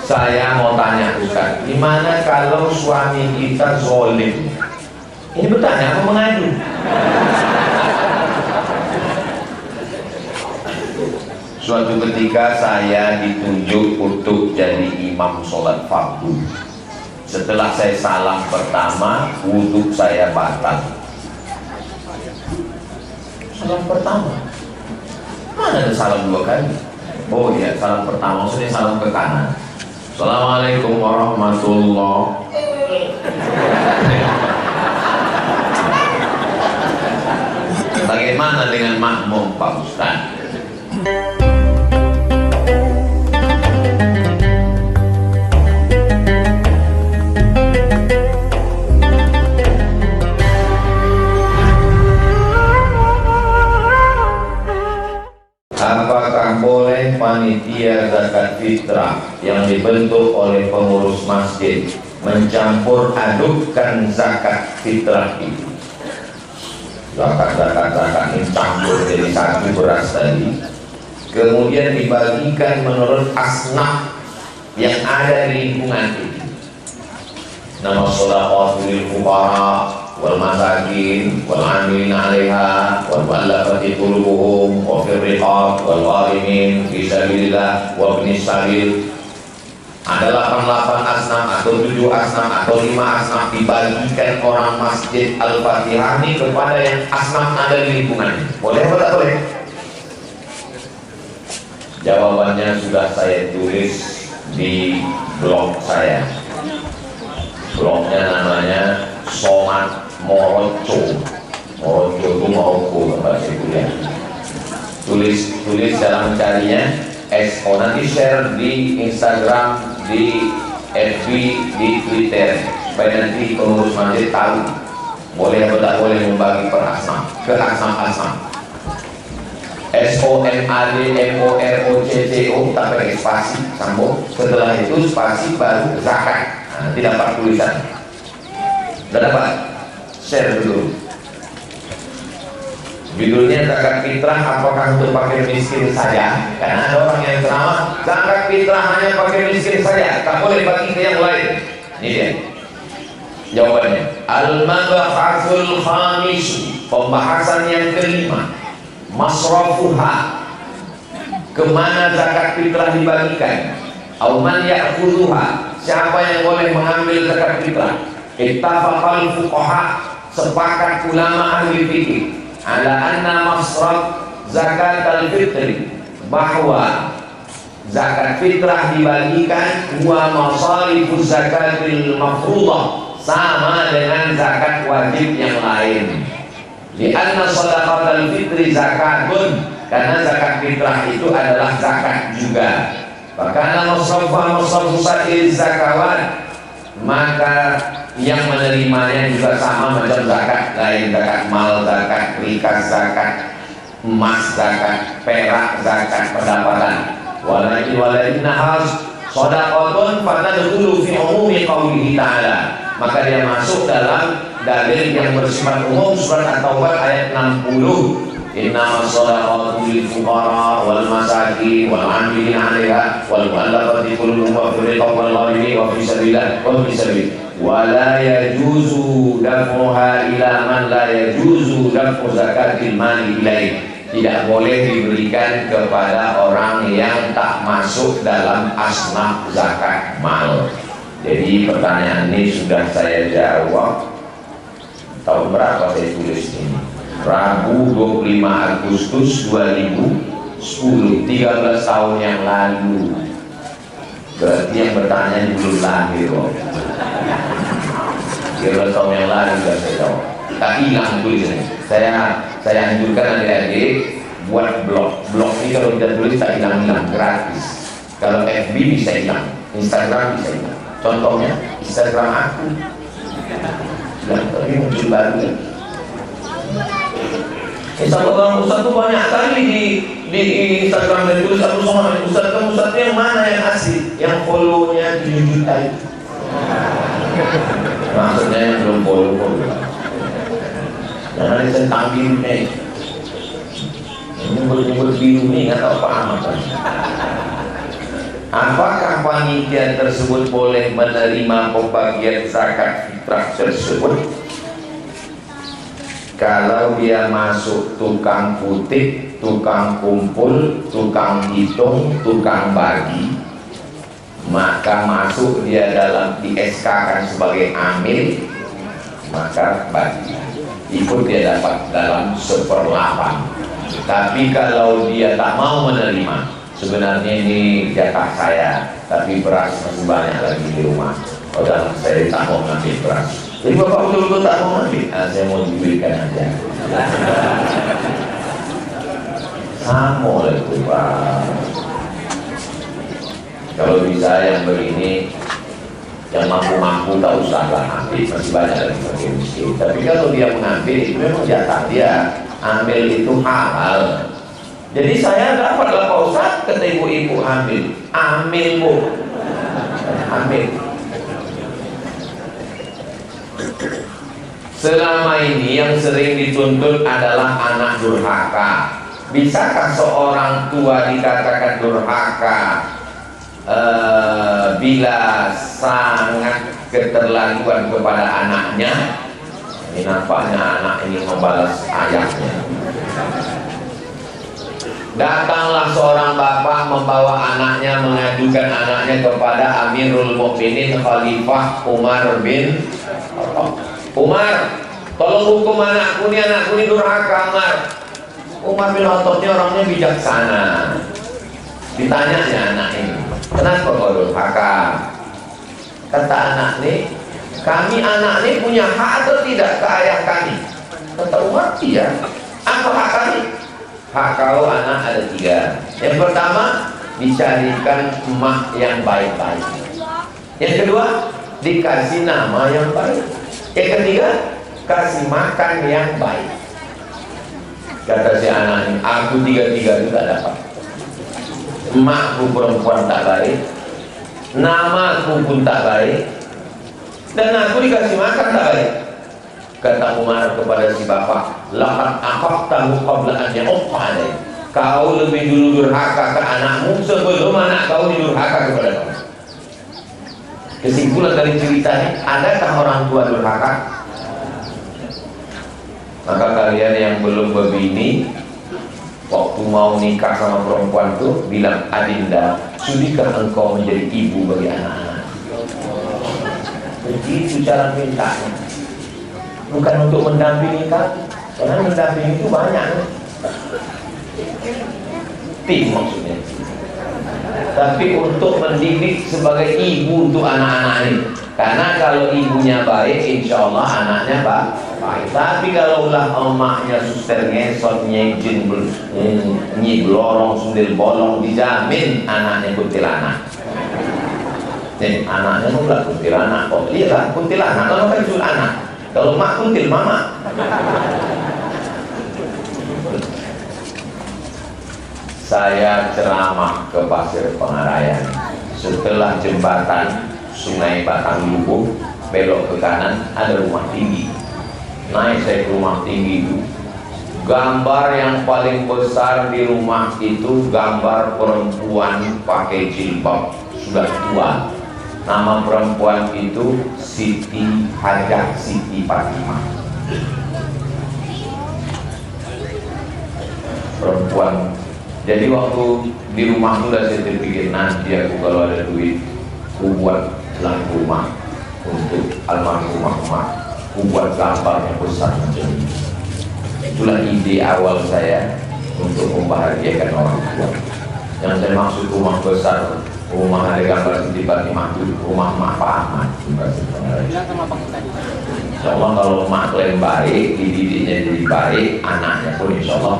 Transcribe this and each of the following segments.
Saya mau tanya Ustaz, gimana kalau suami kita zolim? Ini bertanya apa mengadu? Suatu ketika saya ditunjuk untuk jadi imam sholat fardu. Setelah saya salam pertama, wudhu saya batal. Salam pertama? Mana ada salam dua kali? Oh iya, salam pertama maksudnya salam ke kanan. Assalamualaikum warahmatullahi. Bagaimana dengan makmum Pak Ustaz? Apakah boleh panitia zakat fitrah yang dibentuk oleh pengurus masjid mencampur adukkan zakat fitrah itu? Zakat ini campur jadi satu beras tadi, kemudian dibagikan menurut asnaf yang ada di lingkungan itu. Nama sholawat lil fuqara wal masakin wal amilin 'alaiha wal mu'allafati qulubuhum wa fir riqab wal gharimin fi sabilillah wa ibnis sabil. Ada 88 asnaf atau 7 asnaf atau 5 asnaf dibagikan orang masjid Al-Fatihah ini kepada yang asnaf ada di lingkungan. Boleh atau tak boleh? Jawabannya sudah saya tulis di blog saya. Blognya namanya Somat Moroco. Moroco itu Maroko bahasa kuliah. Tulis dalam mencarinya SO, nanti share di Instagram, di FB, di Twitter supaya nanti pengurus masjid tahu boleh atau tak boleh membagi per asnaf ke asnaf-asnaf. SOMADMOROCCO tak pakai spasi sambung, setelah itu spasi baru zakat. Nanti dapat tulisan. Sudah dapat? Share dulu. Judulnya zakat fitrah apakah untuk fakir miskin saja? Karena ada orang yang ceramah zakat fitrah hanya fakir miskin saja, tak boleh bagi ke yang lain. Ini dia jawabannya. Al-mabahasul khamis, pembahasan yang kelima, masrafuha, kemana zakat fitrah dibagikan. Auman ya'khudhuha, siapa yang boleh mengambil zakat fitrah. Ittafaqal fuqaha, sepakat ulama ahli fikih ala anna masraf zakat al-fitri, bahwa zakat fitrah dibagikan wa masarifuz zakatil mafruḍah, sama dengan zakat wajib yang lain. Di anna shadaqatul fitri zakatun, karena zakat fitrah itu adalah zakat juga. Karena masrafu sa'ir zakawat, maka yang menerimanya juga sama macam zakat lain, zakat mal, zakat rikas, zakat emas, zakat perak, zakat pendapatan. Walakin nahas shadaqatun fatadkhulu fi umumi qaulihi ta'ala, maka dia masuk dalam dalil yang bersifat umum surat At-Taubah ayat 60. Inna shadaqatu lil fuqara wal masakin wal 'amilin 'alaiha wal mu'allafati qulubuhum wa fil riqab wal gharimin wa fi sabilillah wa fi sabil wa la yajuzu daf'uha ila man la yajuzu daf'u zakatil mali ilaih. Tidak boleh diberikan kepada orang yang tak masuk dalam asnaf zakat mal. Jadi pertanyaan ini sudah saya jawab. Tahun berapa saya tulis ini? Rabu 25 Agustus 2010, 13 tahun yang lalu. Berarti yang bertanya belum lahir. 13 tahun yang lalu sudah saya jawab. Tak hilang tulisannya. Saya anjurkan adik-adik buat blog. Blog ini kalau kita tulis tak hilang-hilang, gratis. Kalau FB bisa hilang, Instagram bisa hilang. Contohnya Instagram aku. Tapi muncul baru. Instagram Ustaz itu banyak kali di Instagram dan tulis aku sama Ustaz yang mana yang asli, yang follow-nya 7 juta itu. Maksudnya yang belum follow. Jangan ditentang birunya. Nyebut biru ini nggak tahu apa amat. Apakah panitia tersebut boleh menerima pembagian zakat fitrah tersebut? Kalau dia masuk tukang kutip, tukang kumpul, tukang hitung, tukang bagi, maka masuk dia dalam di SK-kan sebagai amil, maka bagi ikut dia dapat dalam 1/8. Tapi kalau dia tak mau menerima, sebenarnya ini jatah saya, tapi beras masih banyak lagi di rumah. Kalau saya tak mau ngambil beras, jadi bapak betul-betul tak mau ngambil, saya mau diberikan aja. Sama itu Pak. Kalau bisa yang begini, yang mampu-mampu tak usahlah ambil, masih banyak lagi fakir miskin. Tapi kalau dia mengambil, itu memang jatah dia. Ambil itu halal. Jadi saya dapatlah Pak Ustaz, kata ibu-ibu ambil. Ambil Bu, ambil. Selama ini yang sering dituntut adalah anak durhaka. Bisakah seorang tua dikatakan durhaka bila sangat keterlaluan kepada anaknya? Ini nampaknya anak ini membalas ayahnya. Datanglah seorang bapak membawa anaknya, mengajukan anaknya kepada Amirul Mukminin Khalifah Umar bin Khattab. Umar, tolong hukum anakku ini durhaka. Umar bin Khattabnya orangnya bijaksana. Ditanyanya anak ini, kenapa kau durhaka? Kata anak ini, kami anak ini punya hak atau tidak ke ayah kami? Kata Umar, iya. Apa hak kami? Hak kau anak ada 3. Yang pertama, dicarikan emak yang baik-baik. Yang kedua, dikasih nama yang baik. Yang ketiga, kasih makan yang baik. Kata si anak ini, aku 3 itu tak dapat. Emakku perempuan tak baik, namaku pun tak baik, dan aku dikasih makan tak baik. Kata Umar kepada si bapak, laqad aqaqtahu qabla an yaqqa alayk. Kau lebih dulu durhaka ke anakmu sebelum anak kau didurhaka kepada kamu. Kesimpulan dari ceritanya, adakah orang tua durhaka? Maka kalian yang belum berbini, waktu mau nikah sama perempuan tuh bilang, adinda, sudikah engkau menjadi ibu bagi anak-anak? Begitu cara mintanya. Bukan untuk mendampingi kan, karena mendampingi itu banyak tim maksudnya, tapi untuk mendidik sebagai ibu untuk anak-anak ini. Karena kalau ibunya baik, insya Allah anaknya baik. Tapi kalau ulah emaknya suster ngesot, nyejin, nyiblorong, sundel bolong, dijamin anaknya kuntilanak. Anaknya pula kuntilanak. Oh iya lah, kuntilanak, kalau kan jual anak. Kalau mak kuntil mama. Saya ceramah ke Pasir Pengarayan. Setelah jembatan Sungai Batang Lubu, belok ke kanan ada rumah tinggi. Naik saya ke rumah tinggi itu. Gambar yang paling besar di rumah itu gambar perempuan pakai jilbab, sudah tua. Nama perempuan itu Siti Hajah Siti Fatimah. Perempuan. Jadi waktu di rumah itu saya terpikir, nanti aku kalau ada duit, aku buat lampu rumah untuk almarhumah emak. Aku buat gambar yang besar macam ini. Itulah ide awal saya untuk membahagiakan orang tua. Yang saya maksud rumah besar, rumah ada gambar Siti Fatimah itu rumah Mak Pak Ahmad. Insya Allah kalau mak kalian baik, dididiknya jadi baik, anaknya pun insya Allah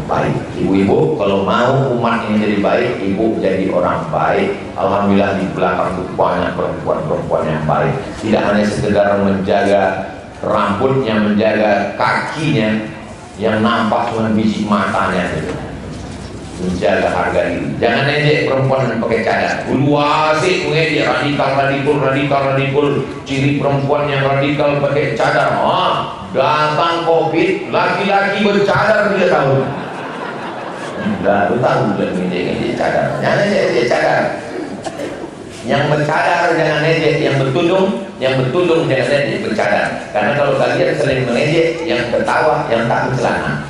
baik. Ibu-ibu kalau mau umat ini jadi baik, ibu jadi orang baik. Alhamdulillah di belakang itu banyak perempuan-perempuan yang baik. Tidak hanya sekedar menjaga rambutnya, menjaga kakinya, yang nampak cuma biji matanya gitu. Menjaga harga diri. Jangan ejek perempuan yang pakai cadar. Dulu asik mengejek radikal. Ciri perempuan yang radikal pakai cadar. Datang COVID, laki-laki bercadar dia tahu. Lalu tahu dan mengejek cadar. Jangan ejek cadar. Yang bercadar jangan ejek, yang bertudung jangan ejek, bercadar. Karena kalau kalian sering mengejek, yang tertawa, yang tak bercelana.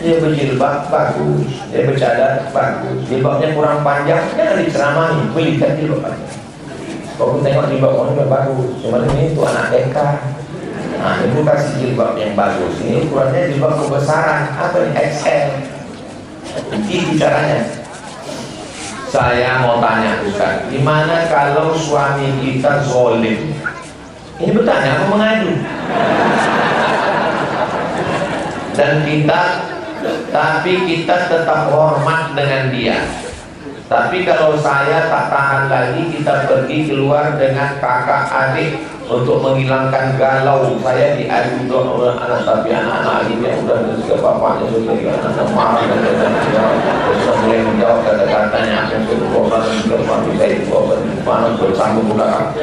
Dia berjilbab bagus, dia bercadar bagus, jilbabnya kurang panjang, jangan diceramahi, belikan jilbab panjang. Kalau tengok jilbab orang bagus, cuma ini itu anak TK. Nah, ibu kasih jilbab yang bagus. Ini ukurannya jilbab kebesaran, apa ini XL. Itu caranya. Saya mau tanya Ustaz, gimana kalau suami kita zolim? Ini bertanya apa mengadu? Dan kita tetap hormat dengan dia. Tapi kalau saya tak tahan lagi, kita pergi keluar dengan kakak adik untuk menghilangkan galau. Saya diadu oleh anak, tapi anak-anak ini yang udah ke bapaknya sudah anak marah dan terus mulai menjawab kata-katanya yang sudah bosan dan suami saya itu bosan mana bersambung belakang.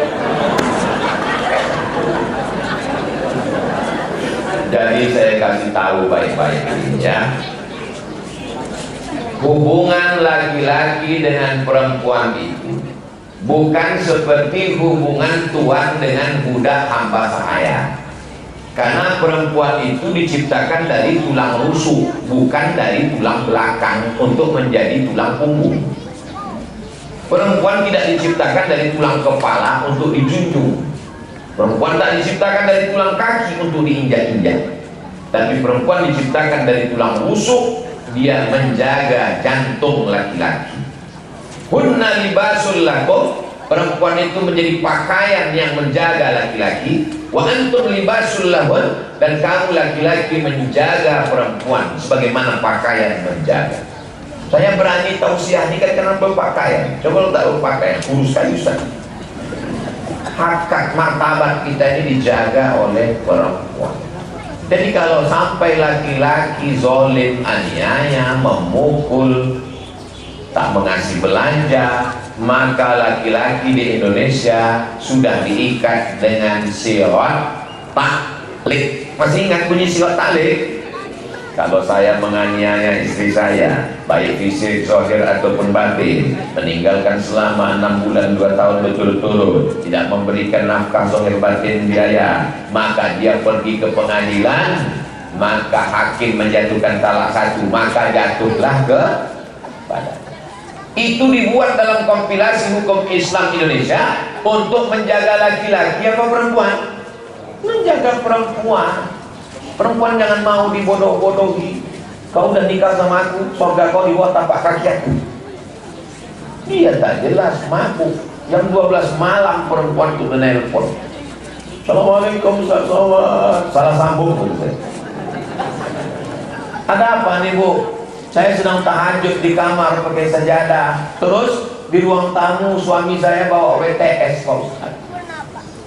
Jadi saya kasih tahu baik-baik ya. Hubungan laki-laki dengan perempuan itu bukan seperti hubungan tuan dengan budak hamba sahaya. Karena perempuan itu diciptakan dari tulang rusuk, bukan dari tulang belakang untuk menjadi tulang punggung. Perempuan tidak diciptakan dari tulang kepala untuk dijunjung. Perempuan tak diciptakan dari tulang kaki untuk diinjak-injak. Tapi perempuan diciptakan dari tulang rusuk. Dia menjaga jantung laki-laki. Hunna libasul lakum, perempuan itu menjadi pakaian yang menjaga laki-laki. Wa antum libasul lahun, dan kamu laki-laki menjaga perempuan sebagaimana pakaian menjaga. Saya berani tausiah ini kan karena berpakaian. Coba lo tak berpakaian, urus kayu saja. Hakikat martabat kita ini dijaga oleh perempuan. Jadi kalau sampai laki-laki zolim, aniaya, memukul, tak mengasih belanja, maka laki-laki di Indonesia sudah diikat dengan sirat taklik. Masih ingat bunyi sirat taklik? Kalau saya menganiaya istri saya, baik fisik, zahir ataupun batin, meninggalkan selama 6 bulan 2 tahun berturut-turut, tidak memberikan nafkah zahir batin biaya, maka dia pergi ke pengadilan, maka hakim menjatuhkan talak 1, maka jatuhlah ke pada. Itu dibuat dalam kompilasi hukum Islam Indonesia untuk menjaga laki-laki apa perempuan? Menjaga perempuan. Perempuan jangan mau dibodoh-bodohi. Kau udah nikah sama aku, surga kau di bawah tapak kaki aku. Dia tak jelas, mabuk. Jam 12 malam perempuan itu menelpon. Assalamualaikum, salah sambung. Ada apa nih Bu? Saya sedang tahajud di kamar pakai sajadah. Terus di ruang tamu suami saya bawa WTS Pak Ustaz.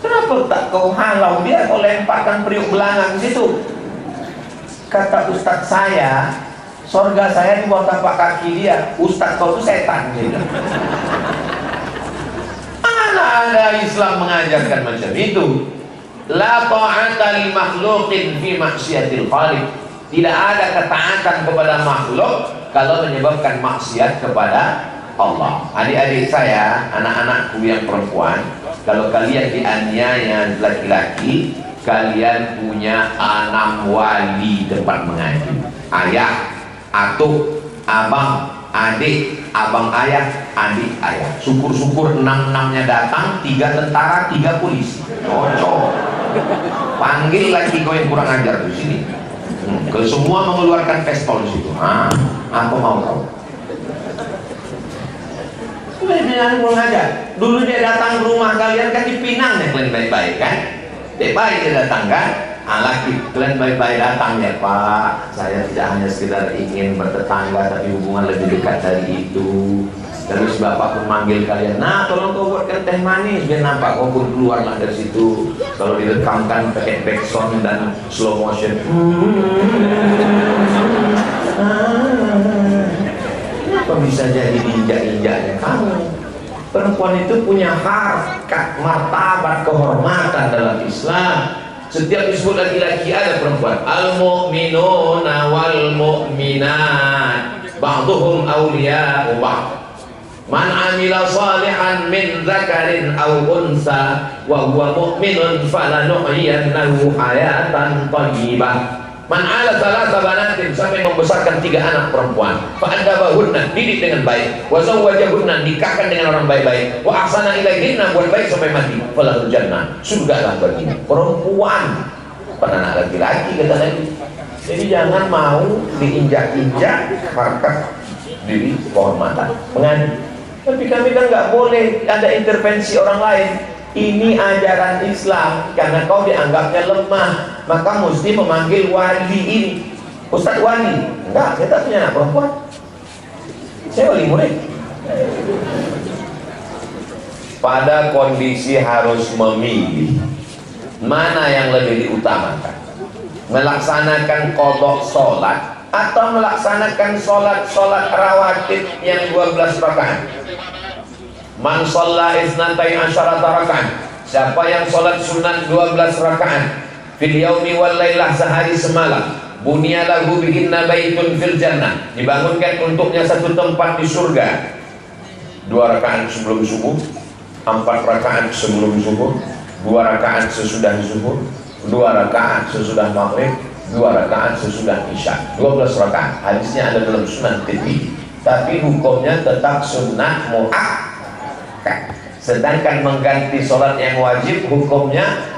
Kenapa tak kau halau dia, kau lemparkan periuk belakang situ? Kata Ustaz saya, surga saya di bawah tapak kaki dia. Ustaz kau itu setan gitu. Mana ada Islam mengajarkan macam itu? La ta'ata li makhluqin fi maksiatil khaliq. Tidak ada ketaatan kepada makhluk kalau menyebabkan maksiat kepada Allah. Adik-adik saya, anak-anakku yang perempuan, kalau kalian dianiaya laki-laki, kalian punya 6 wali tempat mengaji. Ayah, atuk, abang, adik, abang ayah, adik ayah. Syukur-syukur 6-6-nya datang, 3 tentara, 3 polisi. Cocok. Panggil lagi kau yang kurang ajar di sini. Kalau semua mengeluarkan pistol di situ. Apa mau kau? Dulu dia datang ke rumah kalian kan dipinang ya, kalian baik-baik kan? Baik dia datang kan? Laki kalian baik-baik datang ya Pak. Saya tidak hanya sekedar ingin bertetangga, tapi hubungan lebih dekat dari itu. Terus bapak pun manggil kalian, nah tolong kau buatkan teh manis biar nampak kau pun keluarlah dari situ. Kalau direkamkan pakai backsound dan slow motion, apa bisa jadi injak-injaknya kamu? Perempuan itu punya harkat, martabat, kehormatan dalam Islam. Setiap disebut laki-laki ada perempuan. Al-mu'minuna wal mu'minat ba'duhum awliya'u ba'd. Man amila salihan min dzakarin aw unsa wa huwa mu'minun falanuhyiyannahu hayatan thayyibah. Man ala salasa banatin, sampai membesarkan 3 anak perempuan, fa adabahunna, didik dengan baik, wa zawwajahunna, nikahkan dengan orang baik-baik, wa ahsana ilaihinna, buat baik sampai mati, falahul jannah, surgalah baginya. Perempuan, bukan anak laki-laki kata Nabi. Jadi jangan mau diinjak-injak harkat diri kehormatan mengaji. Tapi kami kan nggak boleh ada intervensi orang lain. Ini ajaran Islam, karena kau dianggapnya lemah, maka mesti memanggil wali ini. Ustadz wali? Enggak, saya tak punya anak perempuan. Saya wali murid. Pada kondisi harus memilih mana yang lebih diutamakan, melaksanakan qadha sholat atau melaksanakan sholat rawatib yang 12 rakaat. Man shalla isnatai asyarata rakaat, siapa yang sholat sunat 12 rakaat fil yaumi wal lailah, sehari semalam, bunya lahu bihinna baitun fil jannah, dibangunkan untuknya satu tempat di surga. 2 rakaat sebelum subuh, 4 rakaat sebelum subuh, 2 rakaat sesudah subuh, 2 rakaat sesudah maghrib, 2 rakaat sesudah isya. 12 rakaat. Hadisnya ada dalam Sunan Tirmidzi, tapi hukumnya tetap sunnah muakkad. Sedangkan mengganti sholat yang wajib hukumnya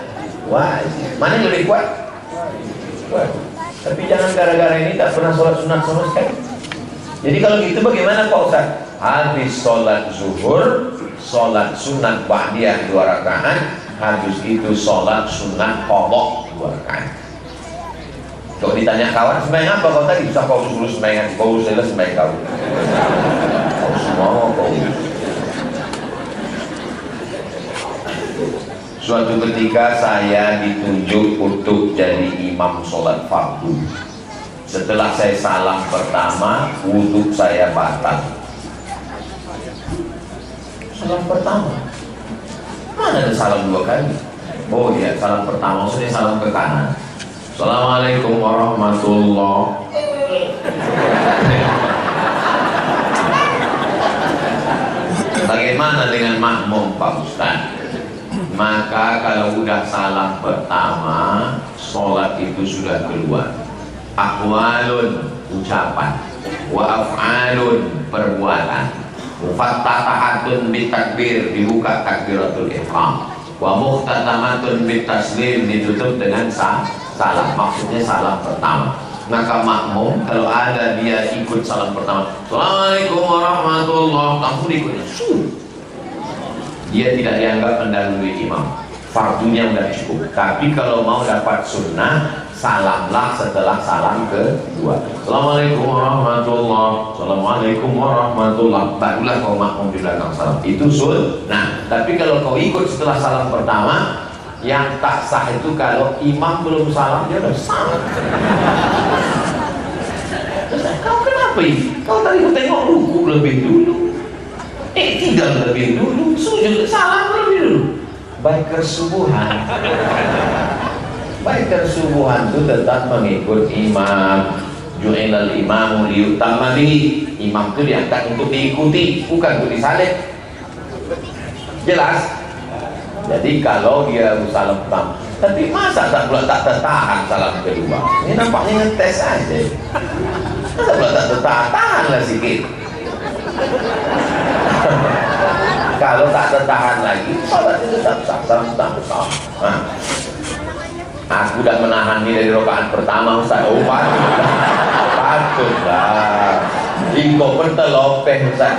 wajib. Mana yang lebih kuat? Tapi jangan gara-gara ini tak pernah sholat sunat sama sekali. Jadi kalau gitu bagaimana Pak Ustaz? Habis sholat zuhur, sholat sunat ba'diyah 2 rakaat, habis itu sholat sunat qadha 2 rakaat. Kalau ditanya kawan, sembahyang apa kau tadi? Bisa kau suruh sembahyang, kau jelas sembahyang kau. Kau semua kau. Suatu ketika saya ditunjuk untuk jadi imam sholat fardu. Setelah saya salam pertama, wudhu saya batal. Salam pertama? Mana ada salam 2 kali? Oh iya, salam pertama maksudnya salam ke kanan. Assalamualaikum warahmatullahi. Bagaimana dengan makmum Pak Ustaz? Maka kalau udah salam pertama, sholat itu sudah keluar. Aqwalun, ucapan, wa af'alun, perbuatan, mufattatahatun bitakbir, dibuka takbiratul ihram, wa muhtatamatun bitaslim, ditutup dengan salam, maksudnya salam pertama. Maka makmum kalau ada dia ikut salam pertama, Assalamualaikum warahmatullahi, langsung ikutnya, dia tidak dianggap mendahului imam, fardunya sudah cukup. Tapi kalau mau dapat sunnah, salamlah setelah salam kedua. Assalamualaikum warahmatullahi, Assalamualaikum warahmatullahi, barulah kau makmum di belakang salam. Itu sunnah. Tapi kalau kau ikut setelah salam pertama, yang tak sah itu kalau imam belum salam dia udah salam. Kau kenapa ini? Kau tadi tengok ruku lebih dulu, tidak lebih dulu, sujud salam lebih dulu. Biker subuhan, biker subuhan itu tetap mengikut imam. Ju'ilal imamu liyutamma bihi, imam itu diangkat untuk diikuti, bukan untuk disalib. Jelas? Jadi kalau dia salam pertama, tapi masa tak pula tak tertahan salam kedua? Ini nampaknya ngetes aja. Masa pula tak tertahan? Tahanlah sikit. Kalau tak tertahan lagi, salat itu tetap sah, salam pertama. Nah, aku dah menahan ini dari rakaat pertama Ustaz. Oh, patutlah. Iko pun terlopeh Ustaz.